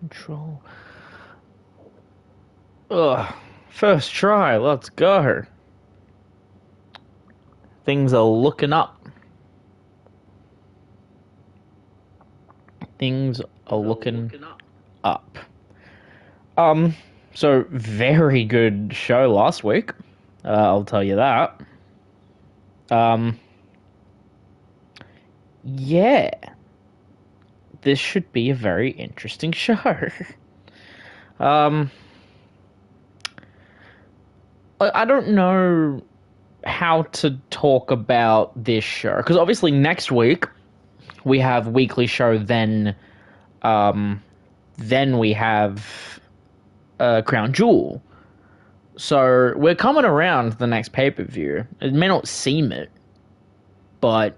Control. Ugh. First try, let's go. Things are looking up. Things are looking up. So very good show last week. I'll tell you that. Yeah. This should be a very interesting show. I don't know how to talk about this show because obviously next week we have weekly show. Then we have Crown Jewel. So we're coming around the next pay-per-view. It may not seem it, but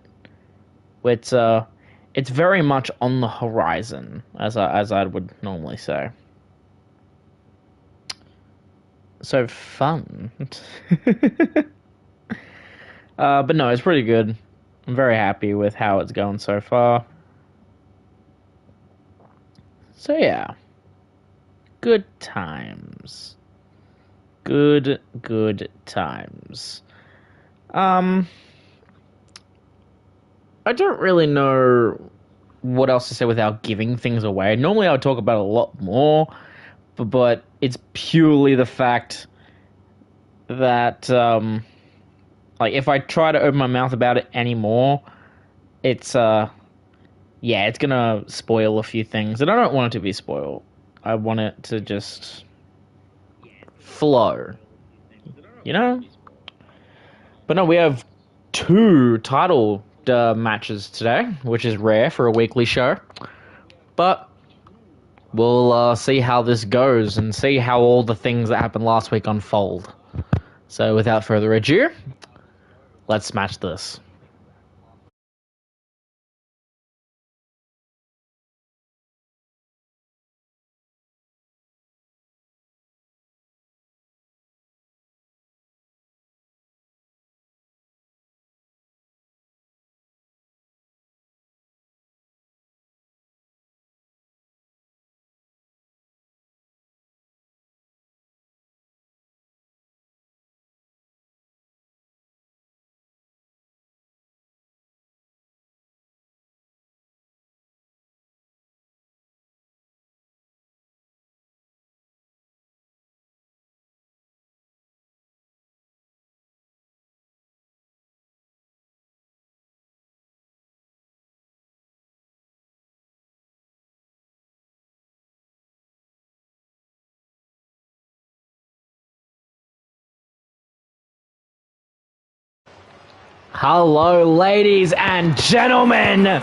it's very much on the horizon, as I would normally say. So fun. But no, it's pretty good. I'm very happy with how it's going so far. So yeah. Good times. Good times. I don't really know what else to say without giving things away. Normally I would talk about it a lot more, but it's purely the fact that like if I try to open my mouth about it anymore, it's it's gonna spoil a few things, and I don't want it to be spoiled. I want it to just flow, you know? But no, we have 2 title matches today, which is rare for a weekly show. But we'll see how this goes and see how all the things that happened last week unfold. So without further ado, let's smash this. Hello, ladies and gentlemen. Is an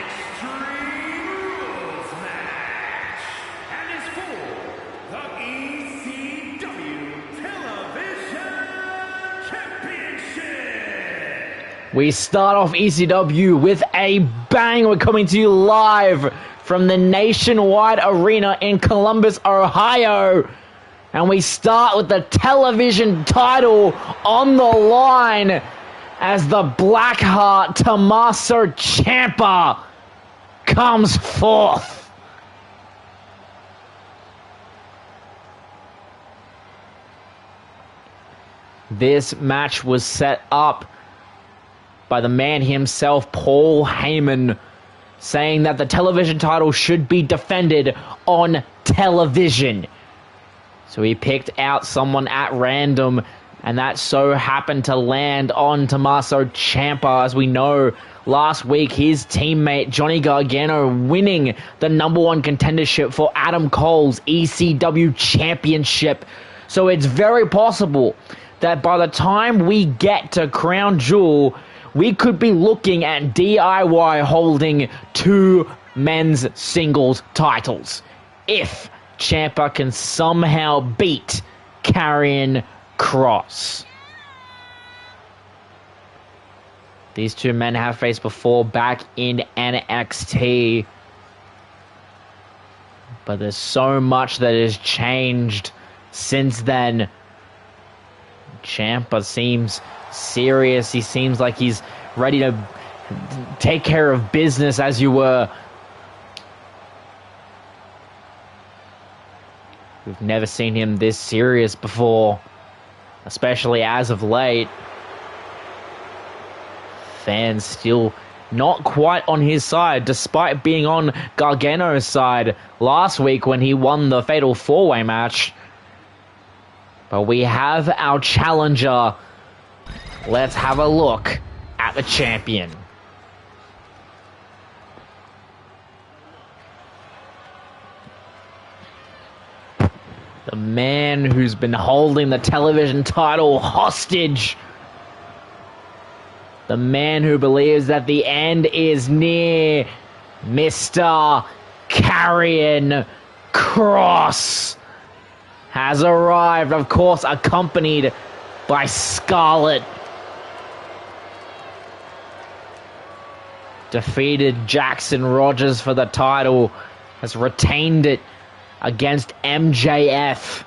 Extreme Rules match and is for the ECW Television Championship. We start off ECW with a bang. We're coming to you live from the Nationwide Arena in Columbus, Ohio. And we start with the television title on the line as the Blackheart Tommaso Ciampa comes forth. This match was set up by the man himself, Paul Heyman, saying that the television title should be defended on television. So he picked out someone at random, and that so happened to land on Tommaso Ciampa. As we know, last week his teammate Johnny Gargano winning the #1 contendership for Adam Cole's ECW championship. So it's very possible that by the time we get to Crown Jewel, we could be looking at DIY holding 2 men's singles titles, if Ciampa can somehow beat Karrion Kross. These 2 men have faced before back in NXT, but there's so much that has changed since then. Ciampa seems serious. He seems like he's ready to take care of business, as you were. We've never seen him this serious before, especially as of late. Fans still not quite on his side, despite being on Gargano's side last week when he won the Fatal 4-Way match. But we have our challenger. Let's have a look at the champion. The man who's been holding the television title hostage. The man who believes that the end is near. Mr. Karrion Kross has arrived, of course, accompanied by Scarlett. Defeated Jackson Rogers for the title, has retained it against MJF.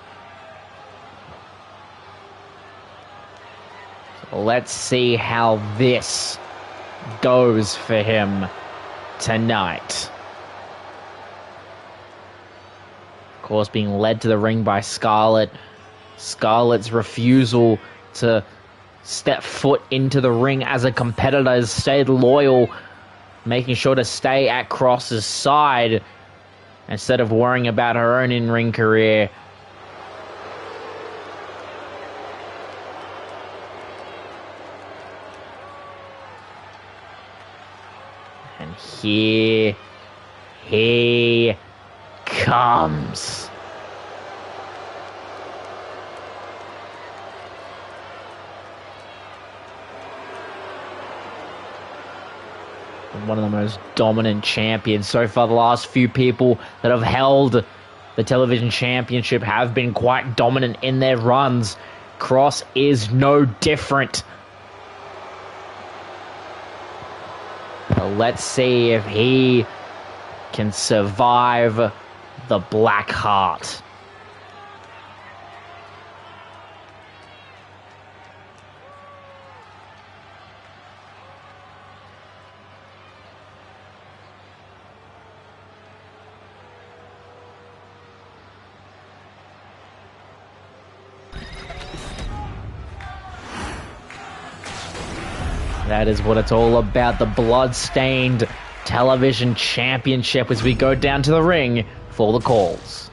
So let's see how this goes for him tonight. Of course, being led to the ring by Scarlett. Scarlett's refusal to step foot into the ring as a competitor has stayed loyal, making sure to stay at Kross's side instead of worrying about her own in-ring career. And here he comes. One of the most dominant champions so far. The last few people that have held the television championship have been quite dominant in their runs. Kross is no different. So let's see if he can survive the Black Heart. That is what it's all about, the blood-stained television championship, as we go down to the ring for the calls.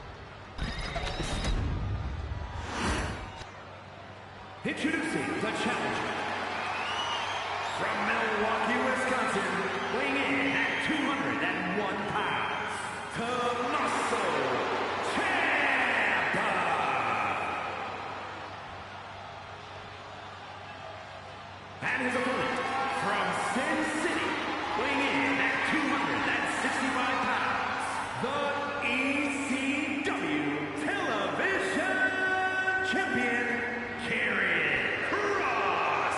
Introducing the challenger from Milwaukee, Wisconsin, weighing in at 201 pounds, Tommaso Ciampa. And his opponent from Sin City, weighing in at 265 pounds, the ECW Television Champion, Karrion Kross.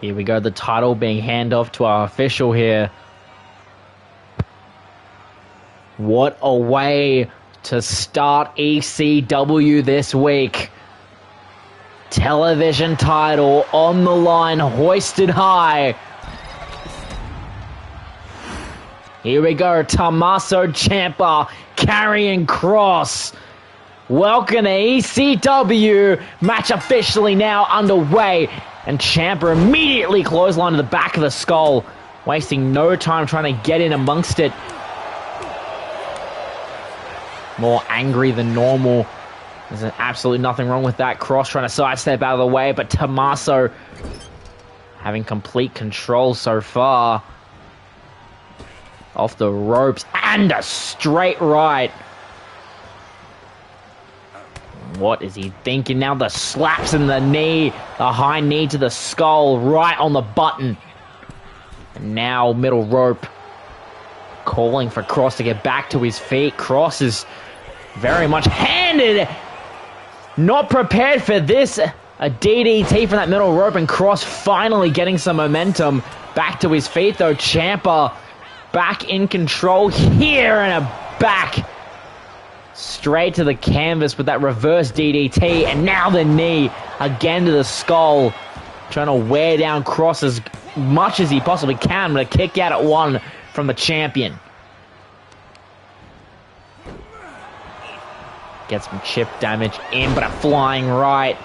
Here we go, the title being handed off to our official here. What a way to start ECW this week. Television title on the line, hoisted high. Here we go, Tommaso Ciampa, Karrion Kross. Welcome to ECW. Match officially now underway. And Ciampa immediately clothesline to the back of the skull, wasting no time trying to get in amongst it. More angry than normal. There's absolutely nothing wrong with that. Kross trying to sidestep out of the way, but Tommaso having complete control so far. Off the ropes, and a straight right. What is he thinking now? The slaps in the knee, the high knee to the skull, right on the button. And now middle rope. Calling for Kross to get back to his feet. Kross is very much handed. Not prepared for this. A DDT from that middle rope, and Kross finally getting some momentum. Back to his feet though. Ciampa back in control here, and a back straight to the canvas with that reverse DDT, and now the knee again to the skull, trying to wear down Kross's much as he possibly can with a kick out at one from the champion. Gets some chip damage in, but a flying right.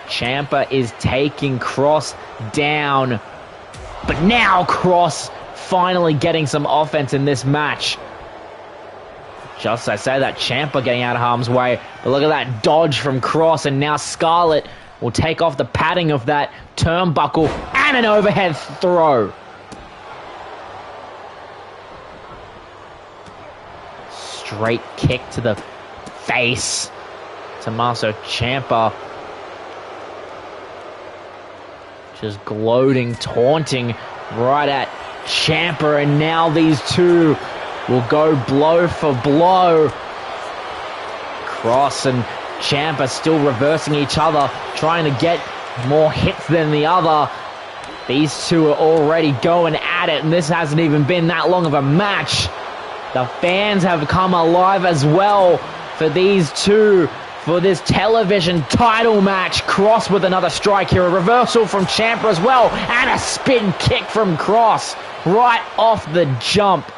Ciampa is taking Cross down. But now Cross finally getting some offense in this match. Just as I say that, Ciampa getting out of harm's way. But look at that dodge from Cross, and now Scarlett will take off the padding of that turnbuckle and an overhead throw. Straight kick to the face. Tommaso Ciampa just gloating, taunting right at Ciampa, and now these two will go blow for blow. Cross and Ciampa still reversing each other, trying to get more hits than the other. These two are already going at it, and this hasn't even been that long of a match. The fans have come alive as well for these two, for this television title match. Cross with another strike here, a reversal from Ciampa as well, and a spin kick from Cross right off the jump.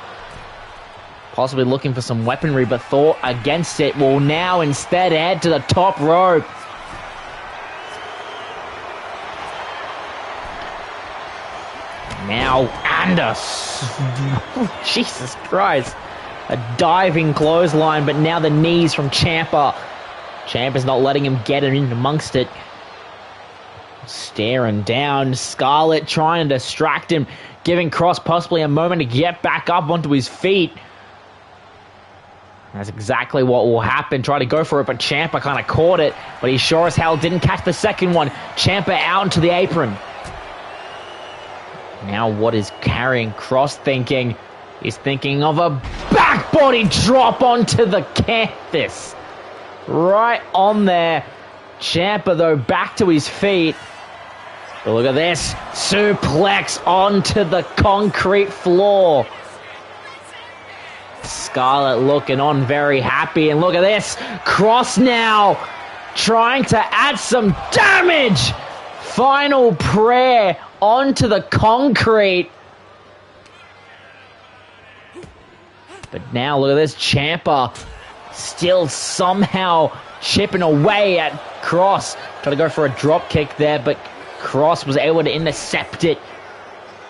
Possibly looking for some weaponry, but thought against it. Will now instead head to the top rope. Now Jesus Christ. A diving clothesline, but now the knees from Ciampa. Ciampa's not letting him get in amongst it. Staring down. Scarlett trying to distract him, giving Cross possibly a moment to get back up onto his feet. That's exactly what will happen. Try to go for it, but Ciampa kind of caught it, but he sure as hell didn't catch the second one. Ciampa out into the apron. Now what is carrying Cross thinking? He's thinking of a back body drop onto the canvas. Right on there. Ciampa, though, back to his feet. But look at this. Suplex onto the concrete floor. Scarlett looking on very happy. And look at this. Cross now trying to add some damage. Final prayer onto the concrete. But now look at this. Ciampa still somehow chipping away at Cross. Trying to go for a drop kick there, but Cross was able to intercept it,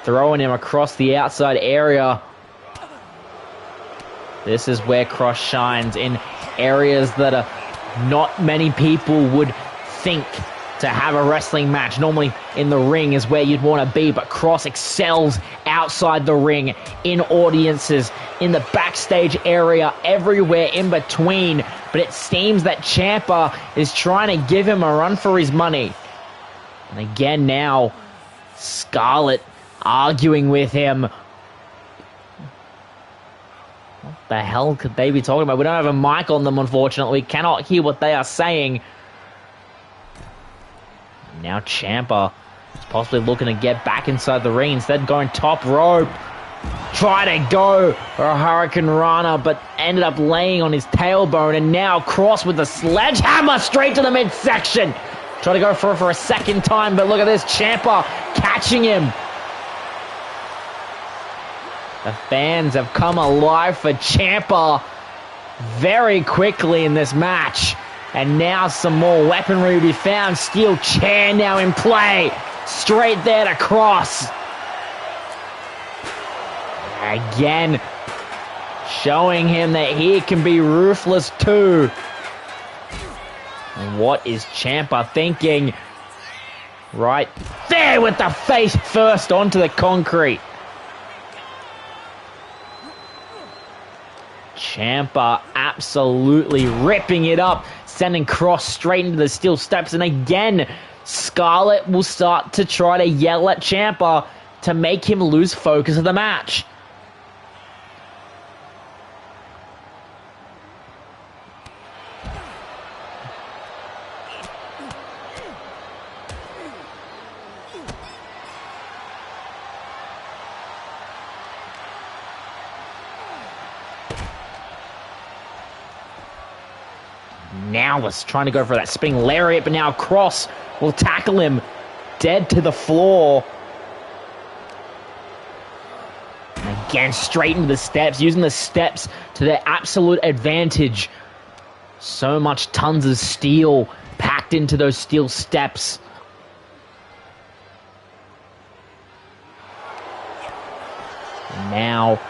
throwing him across the outside area. This is where Cross shines, in areas that are not many people would think to have a wrestling match. Normally in the ring is where you'd want to be, but Cross excels outside the ring, in audiences, in the backstage area, everywhere in between. But it seems that Ciampa is trying to give him a run for his money. And again now, Scarlett arguing with him. What the hell could they be talking about? We don't have a mic on them, unfortunately. We cannot hear what they are saying. Now Ciampa is possibly looking to get back inside the ring, instead going top rope. Try to go for a Hurricane Rana, but ended up laying on his tailbone. And now Cross with the sledgehammer straight to the midsection. Try to go for a second time, but look at this. Ciampa catching him. The fans have come alive for Ciampa very quickly in this match. And now some more weaponry to be found. Steel chair now in play. Straight there to Cross. Again, showing him that he can be ruthless too. And what is Ciampa thinking? Right there with the face first onto the concrete. Ciampa absolutely ripping it up, sending Cross straight into the steel steps. And again, Scarlett will start to try to yell at Ciampa to make him lose focus of the match. Now was trying to go for that spinning lariat, but now Cross will tackle him dead to the floor. Again, straight into the steps, using the steps to their absolute advantage. So much tons of steel packed into those steel steps. And now,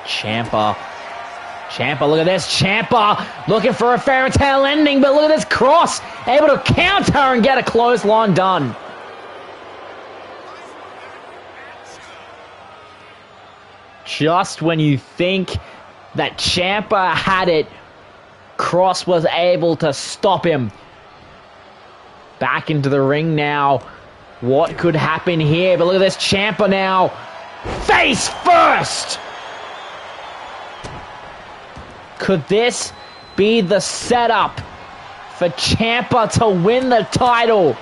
Ciampa, look at this. Ciampa looking for a fairy tale ending, but look at this cross. Able to counter and get a clothesline done. Just when you think that Ciampa had it, Cross was able to stop him. Back into the ring now. What could happen here? But look at this. Ciampa now. Face first! Could this be the setup for Ciampa to win the title?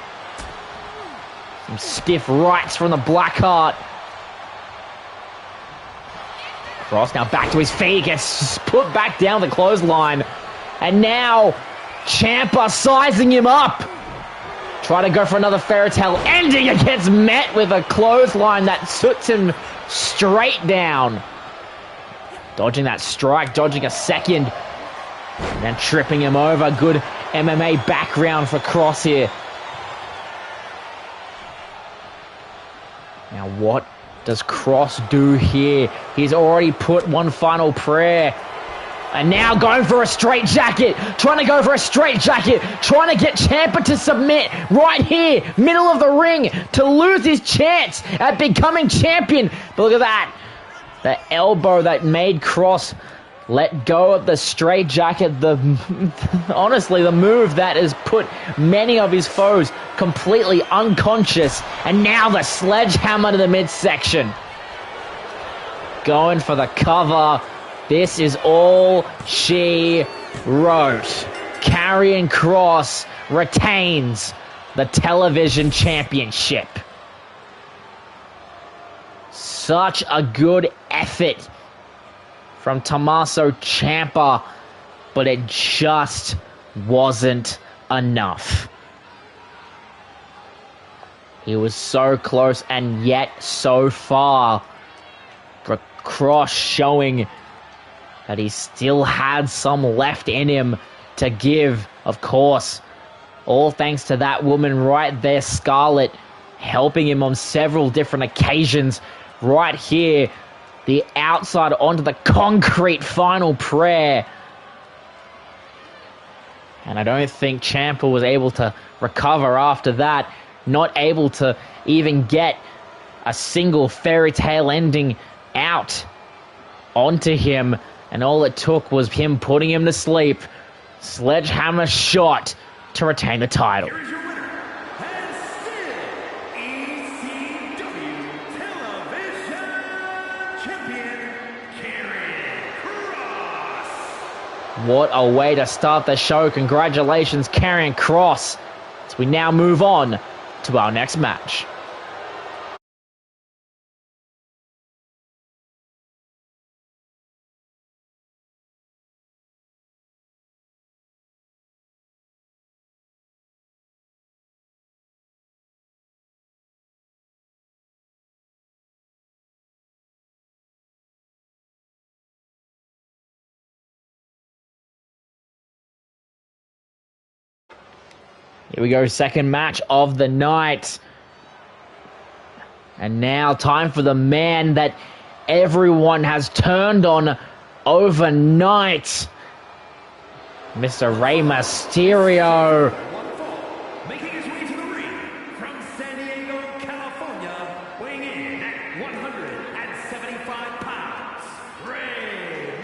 Some stiff rights from the Blackheart. Cross now back to his feet, gets put back down the clothesline. And now, Ciampa sizing him up. Trying to go for another fairy tale ending and gets met with a clothesline that suits him straight down. Dodging that strike, dodging a second. And then tripping him over. Good MMA background for Cross here. Now what does Cross do here? He's already put one final prayer. And now going for a straight jacket. Trying to go for a straight jacket. Trying to get Ciampa to submit right here. Middle of the ring. To lose his chance at becoming champion. But look at that. The elbow that made Cross let go of the straight jacket. Honestly, the move that has put many of his foes completely unconscious. And now the sledgehammer to the midsection. Going for the cover. This is all she wrote. Karrion Kross retains the television championship. Such a good effort from Tommaso Ciampa, but it just wasn't enough. He was so close and yet so far. For Kross showing that he still had some left in him to give, of course. All thanks to that woman right there, Scarlett, helping him on several different occasions. Right here, the outside onto the concrete final prayer. And I don't think Ciampa was able to recover after that. Not able to even get a single fairy tale ending out onto him. And all it took was him putting him to sleep. Sledgehammer shot to retain the title. Here is your winner, and still ECW Television Champion, Karrion Kross. What a way to start the show. Congratulations, Karrion Kross. As we now move on to our next match. Here we go, second match of the night. And now time for the man that everyone has turned on overnight. Mr. Rey Mysterio. Making his way to the ring from San Diego, California, weighing in at 175 pounds, Rey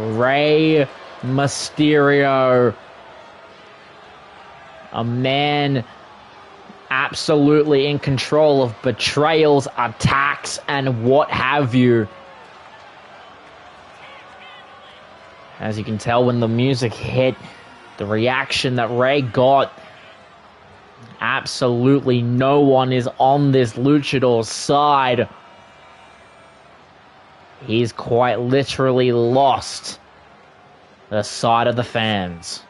Mysterio. Rey Mysterio, a man absolutely in control of betrayals, attacks, and what have you. As you can tell when the music hit, the reaction that Rey got, absolutely no one is on this luchador's side. He's quite literally lost the side of the fans.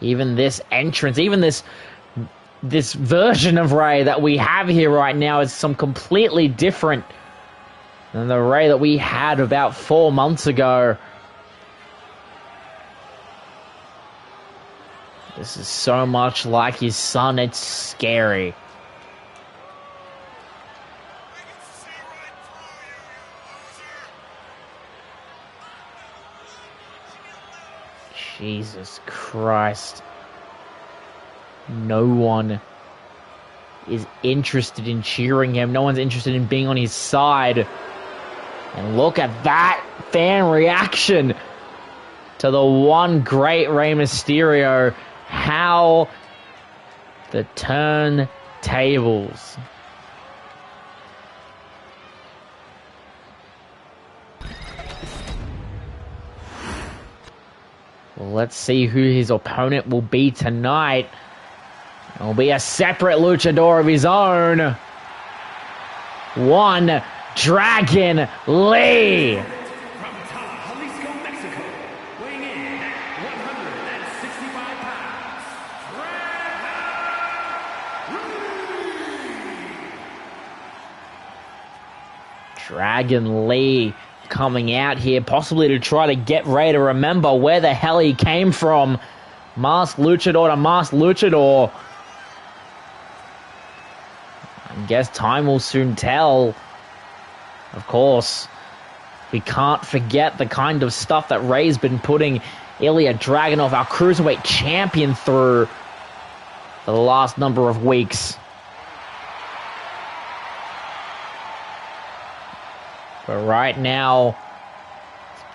Even this entrance, even this this version of Ray that we have here right now is some completely different than the Ray that we had about 4 months ago. This is so much like his son, it's scary. Jesus Christ. No one is interested in cheering him. No one's interested in being on his side. And look at that fan reaction to the one great Rey Mysterio. How the turntables. Well, let's see who his opponent will be tonight. It'll be a separate luchador of his own. One Dragon Lee. Dragon Lee coming out here, possibly to try to get Ray to remember where the hell he came from. Masked Luchador to Masked Luchador. I guess time will soon tell. Of course, we can't forget the kind of stuff that Ray's been putting Ilya Dragunov, our Cruiserweight champion, through for the last number of weeks. But right now,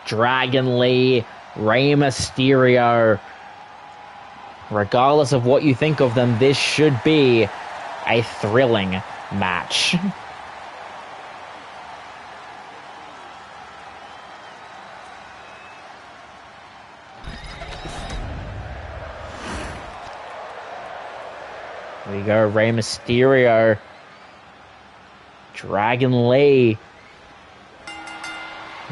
Dragon Lee, Rey Mysterio, regardless of what you think of them, this should be a thrilling match. There we go, Rey Mysterio, Dragon Lee.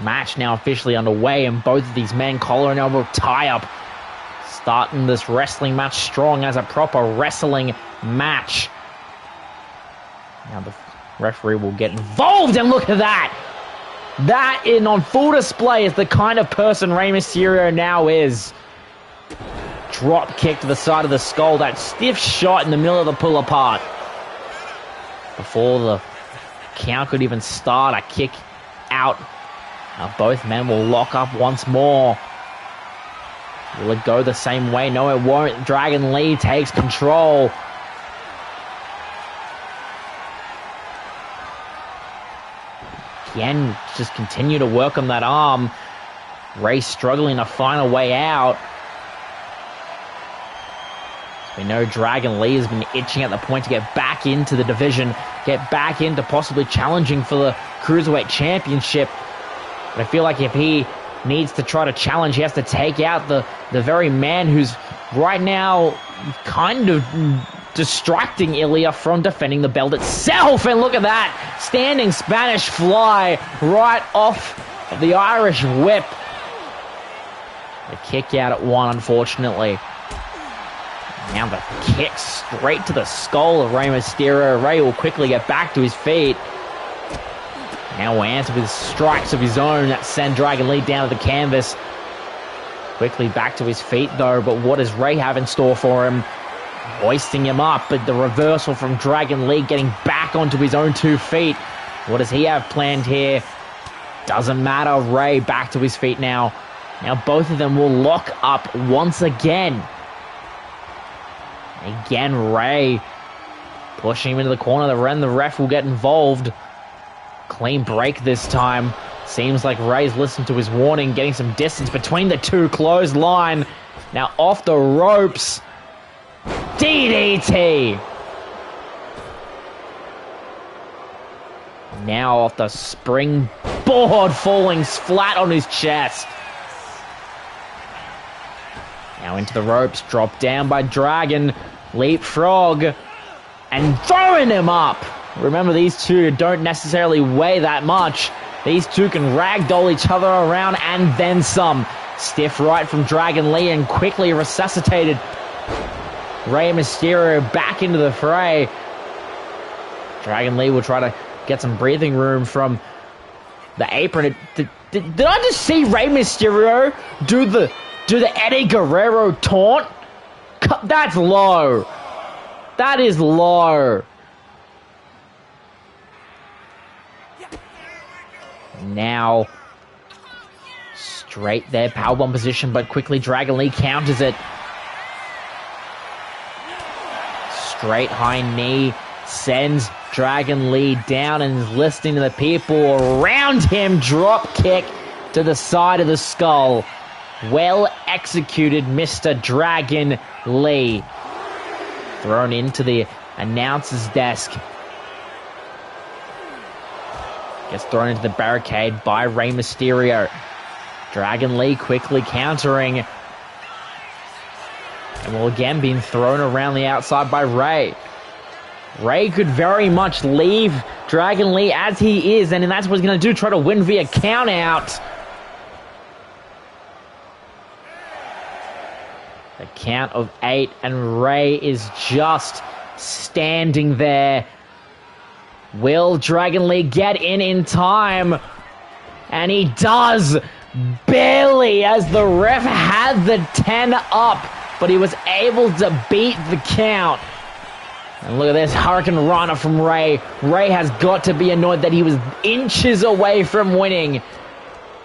Match now officially underway, and both of these men, collar and elbow tie-up, starting this wrestling match strong as a proper wrestling match. Now the referee will get involved, and look at that! That on full display is the kind of person Rey Mysterio now is. Drop kick to the side of the skull, that stiff shot in the middle of the pull apart. Before the count could even start, a kick out. Now both men will lock up once more. Will it go the same way? No, it won't. Dragon Lee takes control. Again, just continue to work on that arm. Ray struggling to find a way out. We know Dragon Lee has been itching at the point to get back into the division, get back into possibly challenging for the Cruiserweight Championship. But I feel like if he needs to try to challenge, he has to take out the very man who's right now kind of distracting Ilya from defending the belt itself. And look at that, standing Spanish fly right off of the Irish whip. The kick out at one, unfortunately. Now the kick straight to the skull of Rey Mysterio. Ray will quickly get back to his feet. Now will answer with strikes of his own that send Dragon Lee down to the canvas. Quickly back to his feet though, but what does Ray have in store for him? Hoisting him up, but the reversal from Dragon Lee, getting back onto his own 2 feet. What does he have planned here? Doesn't matter, Ray back to his feet now. Now both of them will lock up once again. Again, Ray pushing him into the corner. The ref will get involved. Clean break this time. Seems like Ray's listened to his warning, getting some distance between the two. Closed line. Now off the ropes. DDT. Now off the springboard, falling flat on his chest. Now into the ropes, dropped down by Dragon. Leapfrog. And throwing him up. Remember, these two don't necessarily weigh that much. These two can ragdoll each other around and then some. Stiff right from Dragon Lee and quickly resuscitated. Rey Mysterio back into the fray. Dragon Lee will try to get some breathing room from the apron. Did I just see Rey Mysterio do the Eddie Guerrero taunt? That's low. That is low. Now, straight there, powerbomb position, but quickly Dragon Lee counters it. Straight high knee sends Dragon Lee down and is listening to the people around him. Drop kick to the side of the skull. Well executed, Mr. Dragon Lee. Thrown into the announcer's desk. Gets thrown into the barricade by Rey Mysterio. Dragon Lee quickly countering. And will again be thrown around the outside by Rey. Rey could very much leave Dragon Lee as he is, and that's what he's going to do, try to win via count out. The count of 8, and Rey is just standing there. Will Dragon Lee get in time? And he does, barely, as the ref had the 10 up, but he was able to beat the count. And look at this, Hurricane Rana from Rey. Rey has got to be annoyed that he was inches away from winning.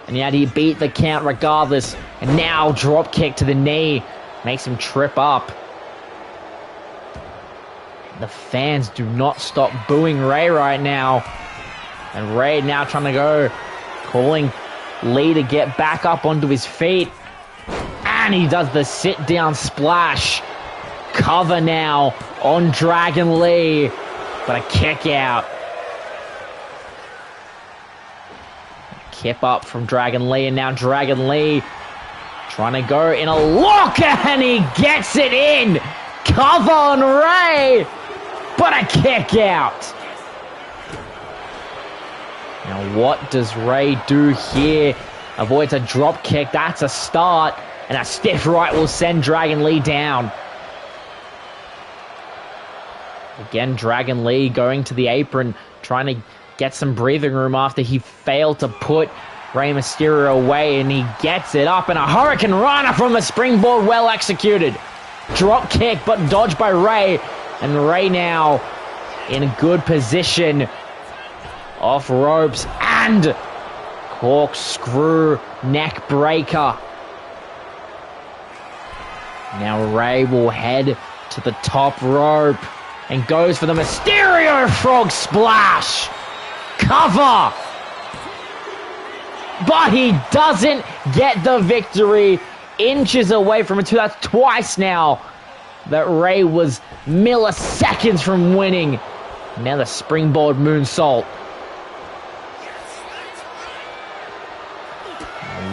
And yet he beat the count regardless. And now drop kick to the knee. Makes him trip up. The fans do not stop booing Rey right now. And Rey now trying to go, calling Lee to get back up onto his feet. And he does the sit-down splash. Cover now on Dragon Lee. But a kick out. Kip up from Dragon Lee. And now Dragon Lee trying to go in a lock. And he gets it in. Cover on Rey. But a kick out. Now what does Rey do here? Avoids a drop kick. That's a start. And a stiff right will send Dragon Lee down. Again, Dragon Lee going to the apron, trying to get some breathing room after he failed to put Rey Mysterio away, and he gets it up, and a Hurricane Rana from the springboard, well executed. Drop kick, but dodged by Rey, and Rey now in a good position. Off ropes, and corkscrew neck breaker. Now Rey will head to the top rope and goes for the Mysterio Frog Splash. Cover. But he doesn't get the victory. Inches away from it too. That's twice now that Rey was milliseconds from winning. Now the springboard moonsault.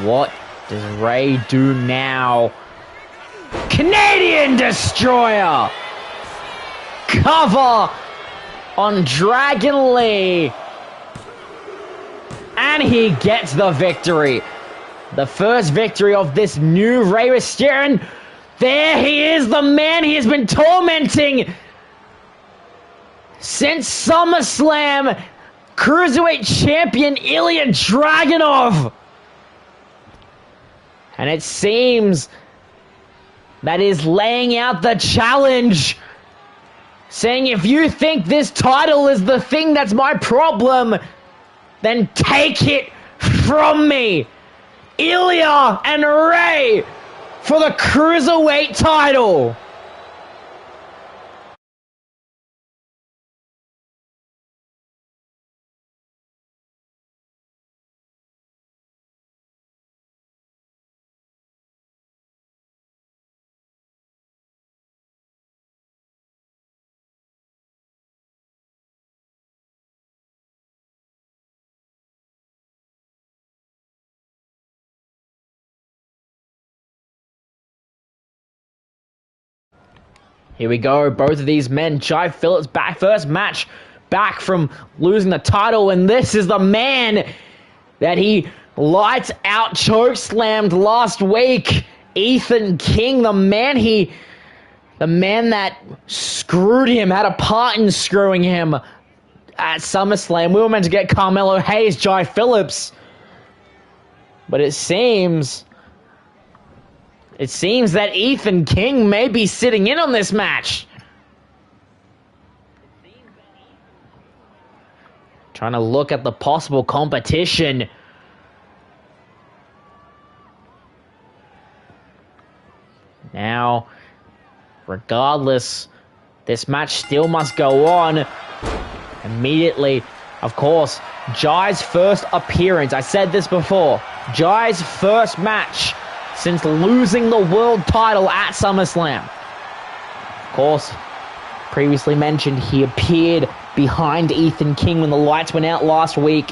What does Rey do now? Canadian Destroyer! Cover on Dragon Lee. And he gets the victory. The first victory of this new Rey Mysterio. There he is, the man he has been tormenting since SummerSlam. Cruiserweight Champion Ilya Dragunov. And it seems that is laying out the challenge, saying if you think this title is the thing that's my problem, then take it from me. Ilya and Rey for the Cruiserweight title. Here we go, both of these men. Jai Phillips back, first match back from losing the title, and this is the man that he lights out chokeslammed last week. Ethan King, the man he The man that screwed him, had a part in screwing him at SummerSlam. We were meant to get Carmelo Hayes, Jai Phillips. But it seems that Ethan King may be sitting in on this match. Trying to look at the possible competition. Now, regardless, this match still must go on. Immediately, of course, Jai's first appearance. I said this before. Jai's first match since losing the world title at SummerSlam. Of course, previously mentioned, he appeared behind Ethan King when the lights went out last week,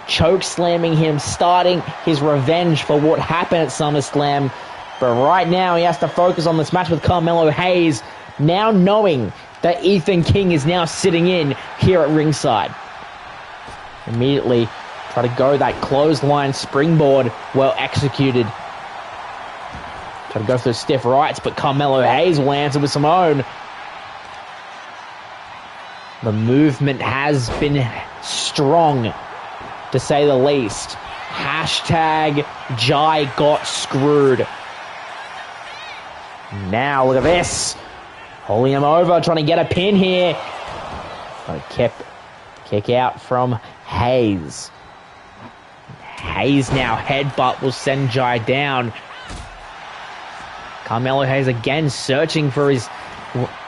choke slamming him, starting his revenge for what happened at SummerSlam. But right now, he has to focus on this match with Carmelo Hayes, now knowing that Ethan King is now sitting in here at ringside. Immediately, try to go that clothesline springboard, well executed. Try to go for the stiff rights, but Carmelo Hayes will answer with some own. The movement has been strong, to say the least. Hashtag Jai got screwed. Now, look at this. Holding him over, trying to get a pin here. Trying to kick out from Hayes. Hayes now, headbutt will send Jai down. Carmelo Hayes again searching for his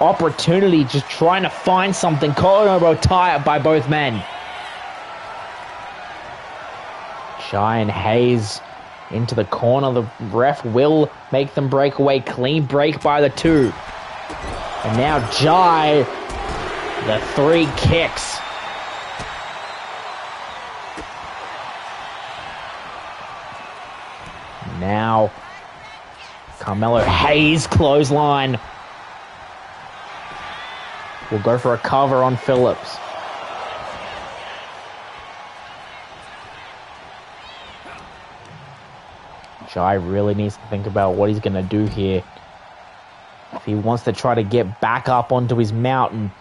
opportunity, just trying to find something. Collar elbow tie up by both men. Jai and Hayes into the corner. The ref will make them break away. Clean break by the two. And now Jai, the three kicks. Now Carmelo Hayes clothesline. Will go for a cover on Phillips. Jai really needs to think about what he's going to do here. If he wants to try to get back up onto his mountain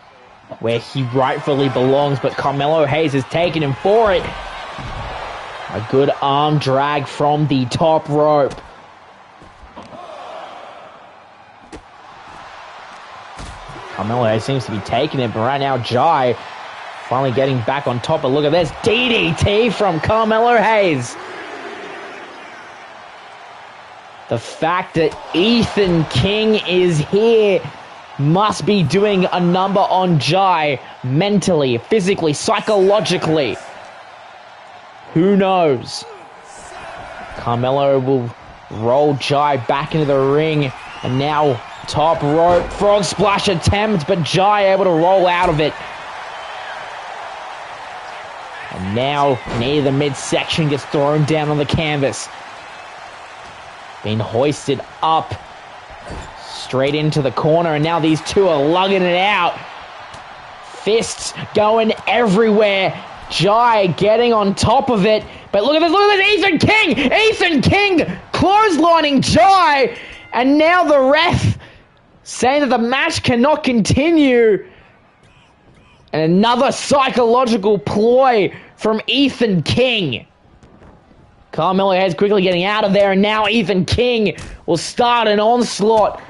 where he rightfully belongs, but Carmelo Hayes has taken him for it. A good arm drag from the top rope. Carmelo Hayes seems to be taking it, but right now Jai finally getting back on top. But look at this, DDT from Carmelo Hayes. The fact that Ethan King is here must be doing a number on Jai mentally, physically, psychologically. Who knows? Carmelo will roll Jai back into the ring, and now top rope frog splash attempt, but Jai able to roll out of it. And now near the midsection gets thrown down on the canvas. Being hoisted up straight into the corner, and now these two are lugging it out. Fists going everywhere. Jai getting on top of it. But look at this, Ethan King! Ethan King clotheslining Jai! And now the ref saying that the match cannot continue. And another psychological ploy from Ethan King. Carmelo Hayes quickly getting out of there, and now Ethan King will start an onslaught.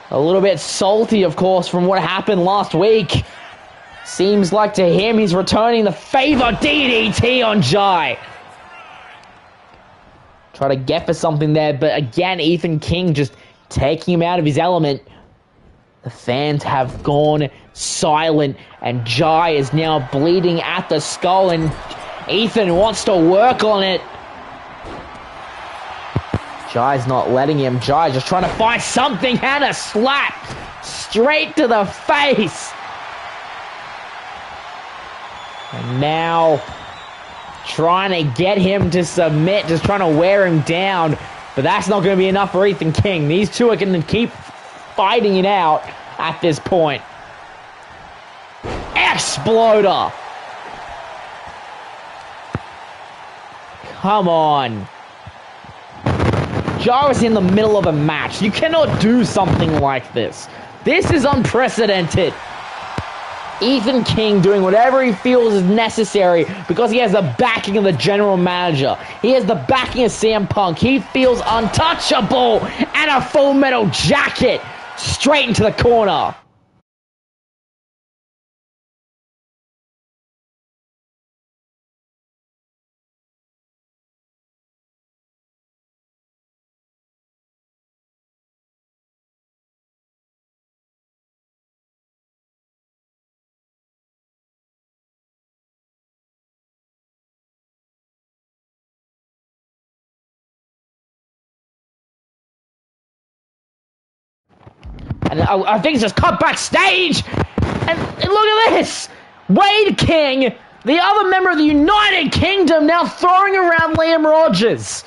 A little bit salty, of course, from what happened last week. Seems like to him he's returning the favor. DDT on Jai. Try to get for something there, but again, Ethan King just taking him out of his element. The fans have gone silent, and Jai is now bleeding at the skull, and Ethan wants to work on it. Jai's not letting him. Jai just trying to find something, and a slap straight to the face. And now trying to get him to submit, just trying to wear him down. But that's not going to be enough for Ethan King. These two are going to keep fighting it out at this point. Exploder. Come on. Jai was in the middle of a match. You cannot do something like this. This is unprecedented. Ethan King doing whatever he feels is necessary because he has the backing of the general manager. He has the backing of CM Punk. He feels untouchable, and a Full Metal Jacket straight into the corner. And I think it's just cut backstage. And look at this. Wade King, the other member of the United Kingdom, now throwing around Liam Rogers.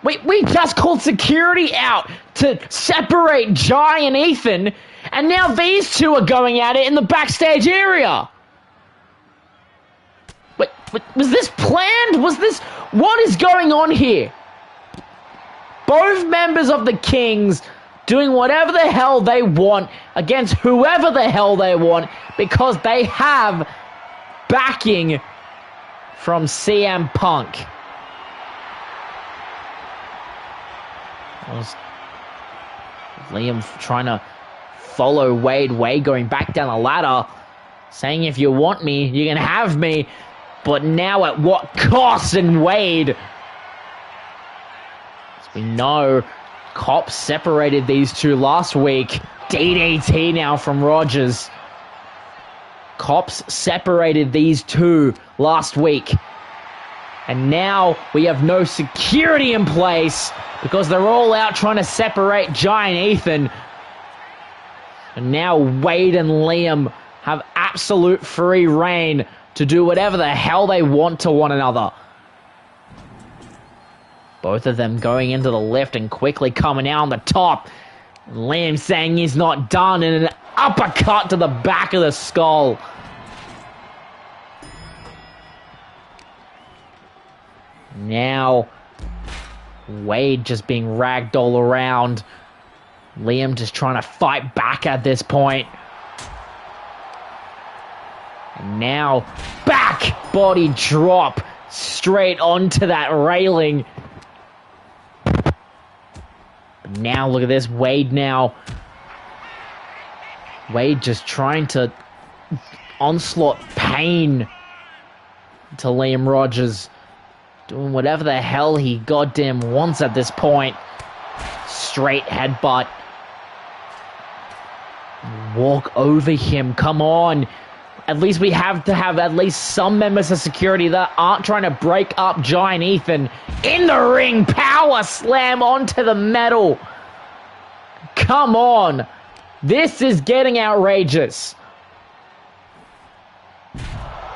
We just called security out to separate Jai and Ethan, and now these two are going at it in the backstage area. Wait, was this planned? What is going on here? Both members of the Kings doing whatever the hell they want against whoever the hell they want because they have backing from CM Punk. Liam trying to follow Wade. Wade going back down the ladder, saying if you want me, you can have me. But now at what cost? And Wade, as we know, Cops separated these two last week. DDT now from Rogers. Cops separated these two last week. And now we have no security in place because they're all out trying to separate Jai and Ethan. And now Wade and Liam have absolute free reign to do whatever the hell they want to one another. Both of them going into the left and quickly coming out on the top. Liam saying he's not done, and an uppercut to the back of the skull. Now, Wade just being ragged all around. Liam just trying to fight back at this point. And now, back body drop straight onto that railing. Now look at this, Wade now. Wade just trying to onslaught pain to Liam Rogers. Doing whatever the hell he goddamn wants at this point. Straight headbutt. Walk over him, come on. At least we have to have at least some members of security that aren't trying to break up Giant Ethan. In the ring, power slam onto the metal. Come on. This is getting outrageous.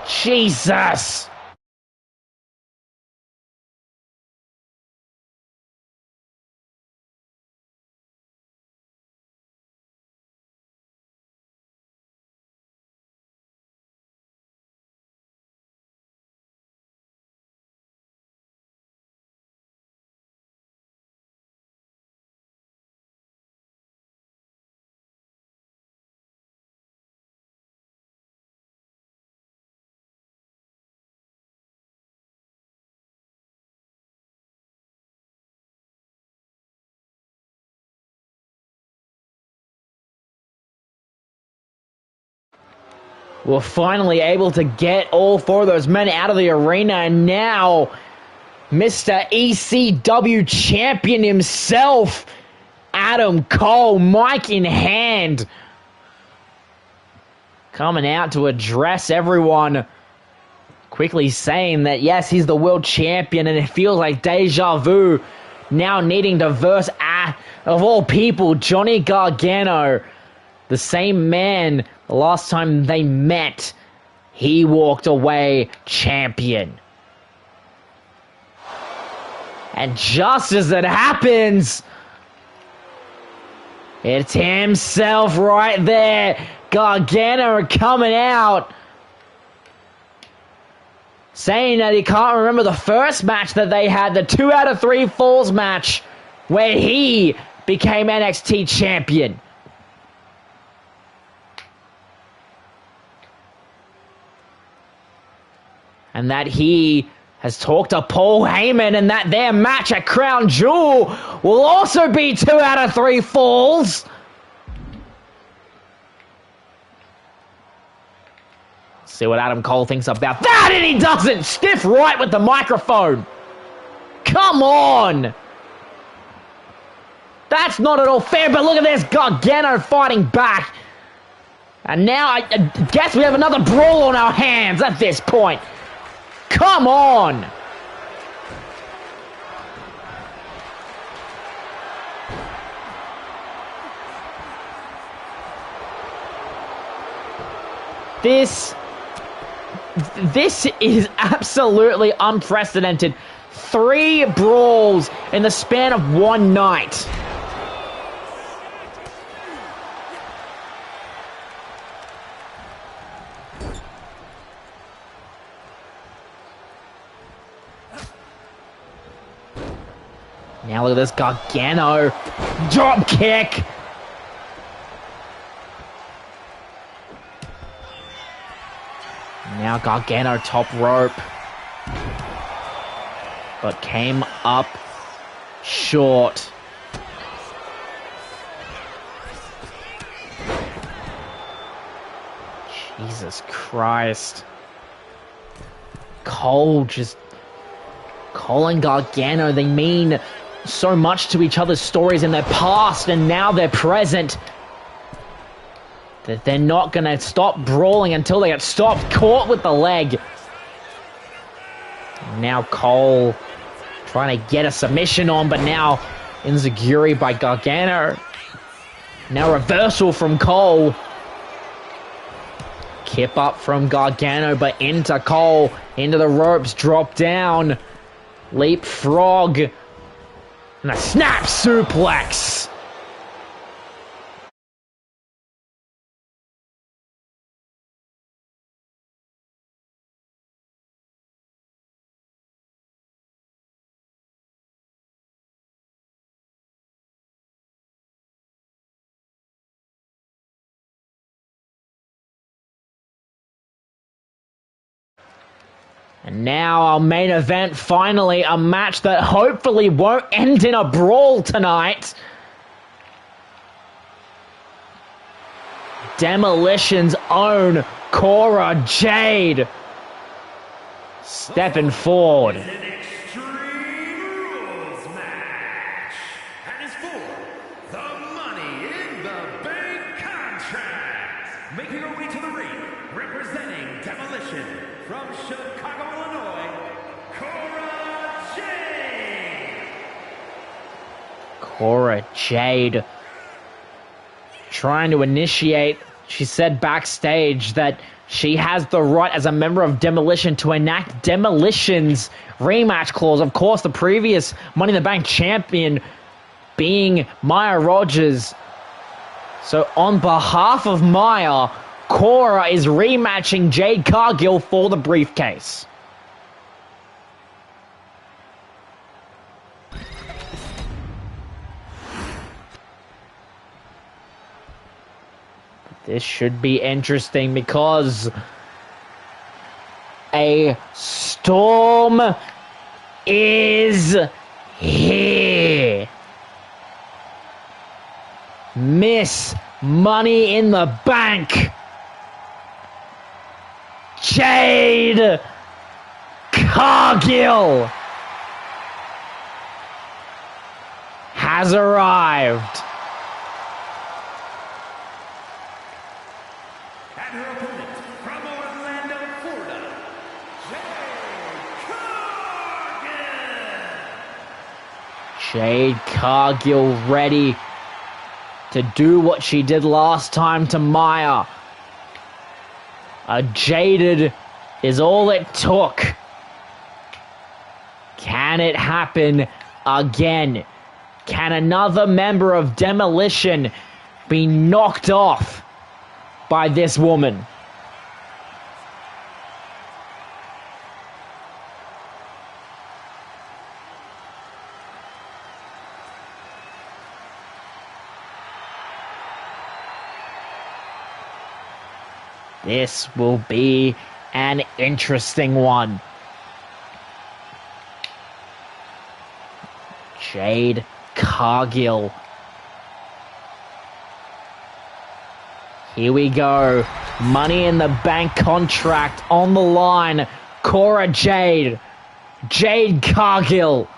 Jesus. We're finally able to get all four of those men out of the arena, and now Mr. ECW champion himself, Adam Cole, mic in hand, coming out to address everyone, quickly saying that yes, he's the world champion, and it feels like deja vu, now needing to verse, of all people, Johnny Gargano, the same man. The last time they met, he walked away champion. And just as it happens, it's himself right there. Gargano coming out, saying that he can't remember the first match that they had, the 2 out of 3 falls match, where he became NXT champion. and that he has talked to Paul Heyman and that their match at Crown Jewel will also be 2 out of 3 falls. See what Adam Cole thinks about that, and he doesn't! Stiff right with the microphone! Come on! That's not at all fair, but look at this, Gargano fighting back. And now I guess we have another brawl on our hands at this point. Come on! This is absolutely unprecedented. 3 brawls in the span of one night. Now look at this Gargano drop kick. Now Gargano top rope. But came up short. Jesus Christ. Cole and Gargano, they mean so much to each other's stories in their past and now their present, that they're not going to stop brawling until they get stopped, caught with the leg. Now Cole trying to get a submission on, but now enziguri by Gargano. Now reversal from Cole. Kip up from Gargano, but into Cole. Into the ropes, drop down. Leapfrog. And a snap suplex. And now our main event, finally, a match that hopefully won't end in a brawl tonight. Demolition's own Cora Jade stepping forward. An Extreme Rules match. And is for the Money in the Bank contract. Making her way to the ring, representing Demolition from Chicago, Illinois, Cora Jade. Cora Jade trying to initiate. She said backstage that she has the right as a member of Demolition to enact Demolition's rematch clause. Of course, the previous Money in the Bank champion being Maya Rogers. So on behalf of Maya, Cora is rematching Jade Cargill for the briefcase. This should be interesting because a storm is here. Miss Money in the Bank, Jade Cargill, has arrived. And her opponent from Orlando, Florida, Jade Cargill. Jade Cargill ready to do what she did last time to Maya. A jaded is all it took. Can it happen again? Can another member of Demolition be knocked off by this woman? This will be an interesting one. Jade Cargill. Here we go. Money in the Bank contract on the line. Cora Jade. Jade Cargill.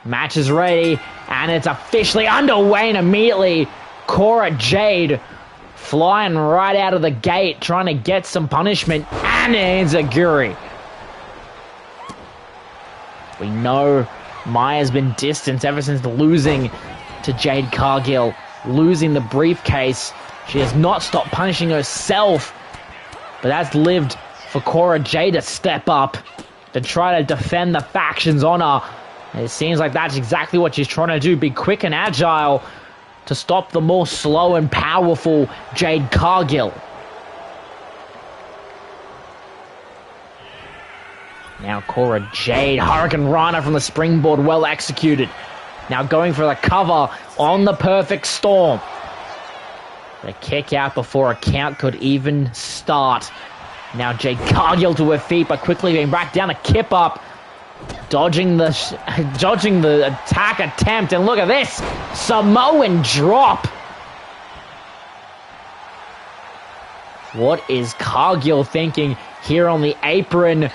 Match is ready, and it's officially underway, and immediately Cora Jade flying right out of the gate, trying to get some punishment, and an enziguri. We know Maya's been distanced ever since losing to Jade Cargill, losing the briefcase. She has not stopped punishing herself, but that's lived for Cora Jade to step up, to try to defend the faction's honor. And it seems like that's exactly what she's trying to do, be quick and agile to stop the more slow and powerful Jade Cargill. Now Cora Jade, Hurricane Rana from the springboard, well executed. Now going for the cover on the perfect storm. The kick out before a count could even start. Now Jade Cargill to her feet, but quickly being back down, a kip up. Dodging the attack attempt, and look at this Samoan drop. What is Cargill thinking here on the apron?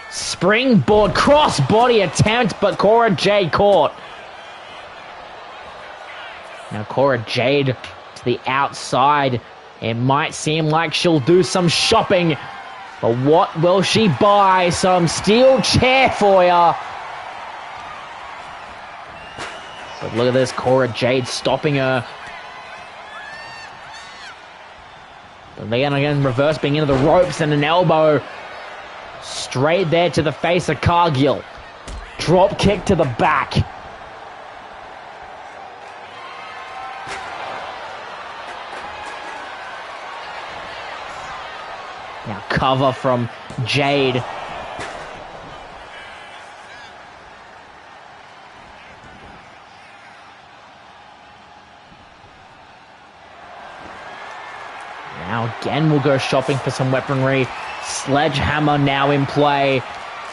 Springboard crossbody attempt, but Cora Jade caught. Now Cora Jade to the outside. It might seem like she'll do some shopping, but what will she buy? Some steel chair for ya. But look at this, Cora Jade stopping her. But then again, reverse being into the ropes, and an elbow straight there to the face of Cargill. Drop kick to the back. Now cover from Jade. Now again we'll go shopping for some weaponry. Sledgehammer now in play.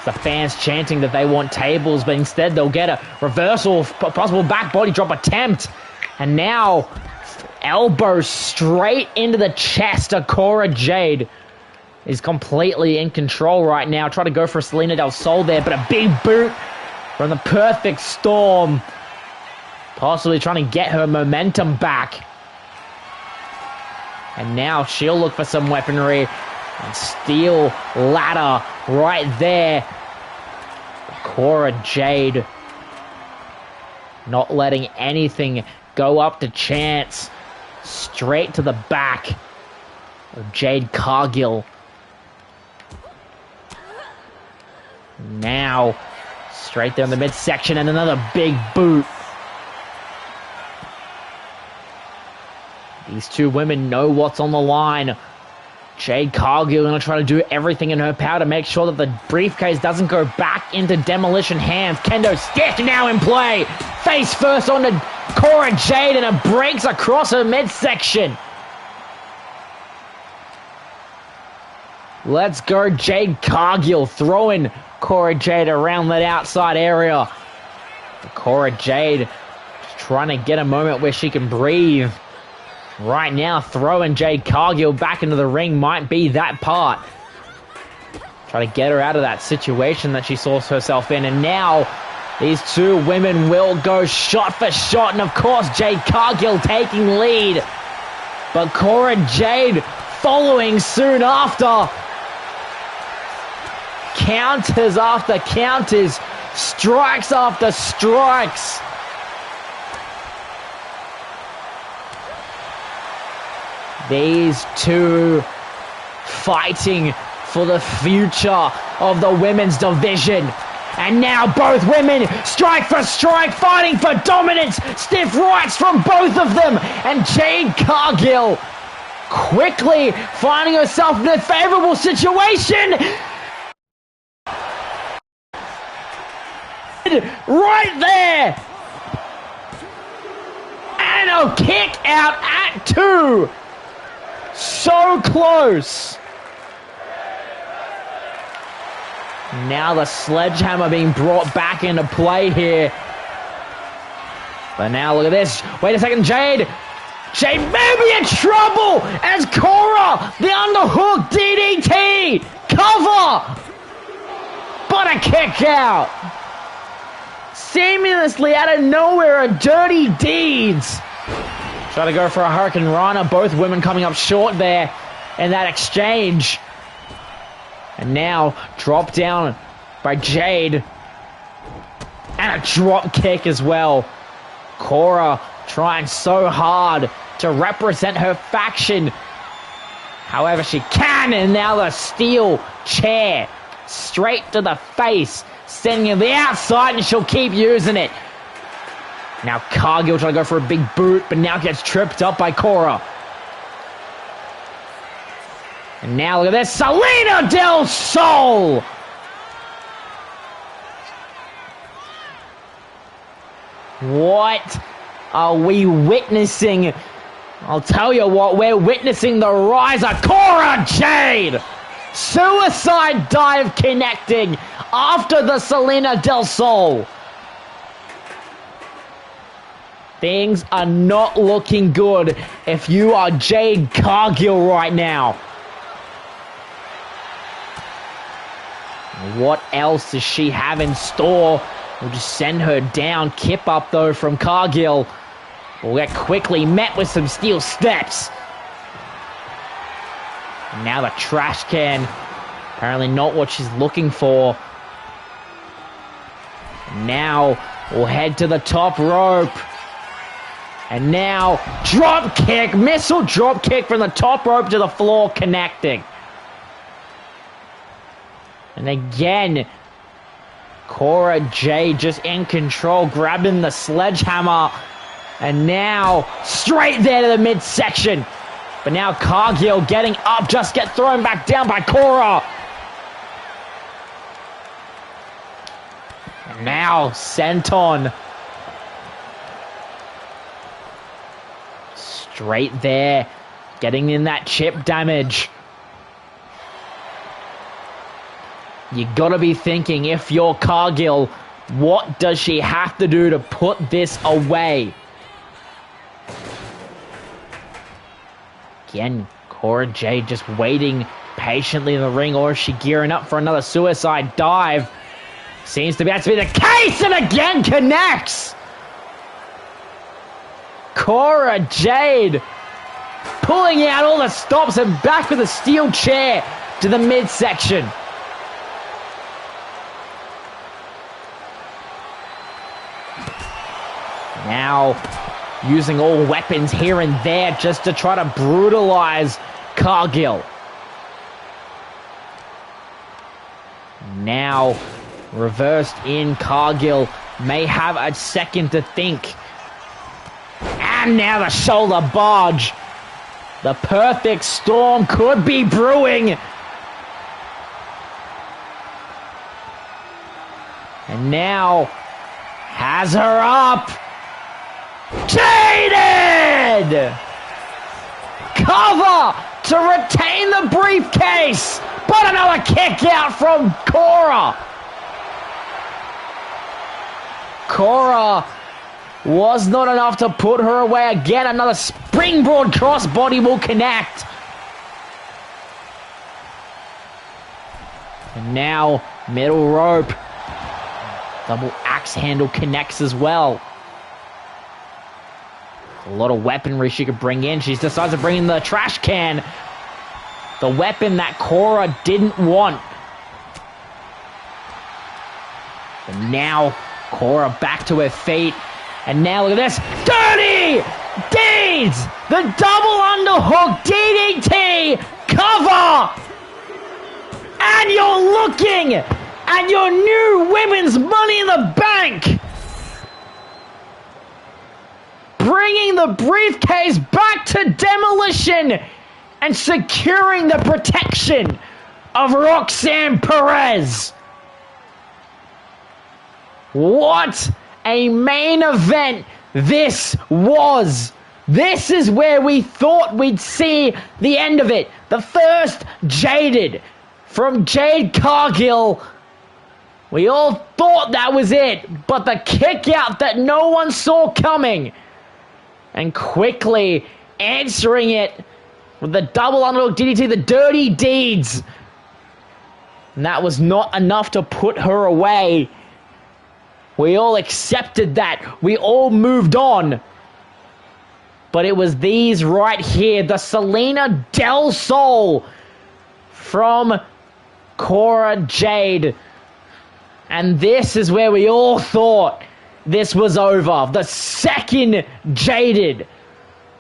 The fans chanting that they want tables, but instead they'll get a reversal, possible back body drop attempt. And now elbow straight into the chest of Cora Jade. Is completely in control right now. Try to go for a Selena Del Sol there, but a big boot from the perfect storm. Possibly trying to get her momentum back. And now she'll look for some weaponry. And steel ladder right there. Cora Jade not letting anything go up to chance. Straight to the back of Jade Cargill. Now, straight there in the midsection, and another big boot. These two women know what's on the line. Jade Cargill going to try to do everything in her power to make sure that the briefcase doesn't go back into demolition hands. Kendo stick now in play. Face first onto Cora Jade, and it breaks across her midsection. Let's go, Jade Cargill throwing Cora Jade around that outside area. Cora Jade trying to get a moment where she can breathe. Right now, throwing Jade Cargill back into the ring might be that part. Try to get her out of that situation that she saw herself in. And now, these two women will go shot for shot. And of course, Jade Cargill taking lead. But Cora Jade following soon after. Counters after counters. Strikes after strikes. These two fighting for the future of the women's division. And now both women, strike for strike, fighting for dominance. Stiff rights from both of them. And Jade Cargill quickly finding herself in a favorable situation. Right there. And a kick out at 2. So close. Now the sledgehammer being brought back into play here. But now look at this. Wait a second, Jade. Jade may be in trouble as Cora, the underhook DDT. Cover. But a kick out. Seamlessly out of nowhere, a Dirty Deeds. Try to go for a Hurricane Rana. Both women coming up short there in that exchange. And now drop down by Jade. And a drop kick as well. Cora trying so hard to represent her faction. However she can. And now the steel chair straight to the face. Sending her to the outside and she'll keep using it. Now Cargill trying to go for a big boot. But now gets tripped up by Cora. And now look at this, Salina Del Sol! What are we witnessing? I'll tell you what, we're witnessing the rise of Cora Jade! Suicide dive connecting after the Salina Del Sol. Things are not looking good if you are Jade Cargill right now. What else does she have in store? We'll just send her down. Kip up, though, from Cargill. Will get quickly met with some steel steps. And now the trash can. Apparently not what she's looking for. And now we'll head to the top rope. And now drop kick. Missile drop kick from the top rope to the floor connecting. And again, Cora Jade just in control, grabbing the sledgehammer. And now, straight there to the midsection. But now Cargill getting up, just get thrown back down by Cora. And now, Senton. Straight there, getting in that chip damage. You gotta be thinking, if you're Cargill, what does she have to do to put this away? Again, Cora Jade just waiting patiently in the ring, or is she gearing up for another suicide dive? Seems to be the case, and again connects! Cora Jade pulling out all the stops and back with a steel chair to the midsection. Now, using all weapons here and there just to try to brutalize Cargill. Now, reversed in, Cargill may have a second to think. And now the shoulder barge. The perfect storm could be brewing. And now, has her up. Jaded! Cover to retain the briefcase, but another kick out from Cora. Cora was not enough to put her away. Again, another springboard crossbody will connect. And now, middle rope. Double axe handle connects as well. A lot of weaponry she could bring in. She decides to bring in the trash can. The weapon that Cora didn't want. And now, Cora back to her feet. And now look at this. Dirty Deeds! The double underhook DDT cover! And you're looking at your new women's Money in the Bank! Bringing the briefcase back to Demolition and securing the protection of Roxanne Perez. What a main event this was. This is where we thought we'd see the end of it. The first Jaded from Jade Cargill. We all thought that was it, but the kick out that no one saw coming. And quickly answering it with the double underdog DDT, the dirty deeds. And that was not enough to put her away. We all accepted that. We all moved on. But it was these right here, the Selena Del Sol from Cora Jade. And this is where we all thought this was over. The second Jaded.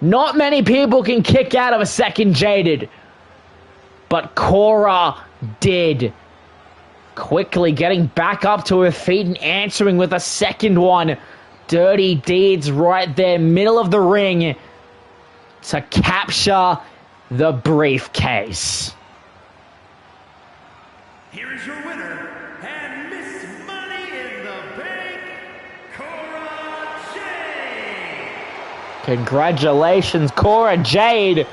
Not many people can kick out of a second Jaded. But Cora did. Quickly getting back up to her feet and answering with a second one. Dirty deeds right there, middle of the ring, to capture the briefcase. Here is your winner, and Miss Money in the Bank, Cora Jade. Congratulations, Cora Jade.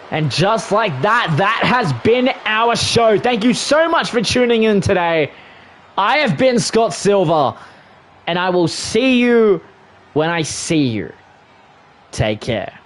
And just like that, that has been our show. Thank you so much for tuning in today. I have been Scott Silver, and I will see you when I see you. Take care.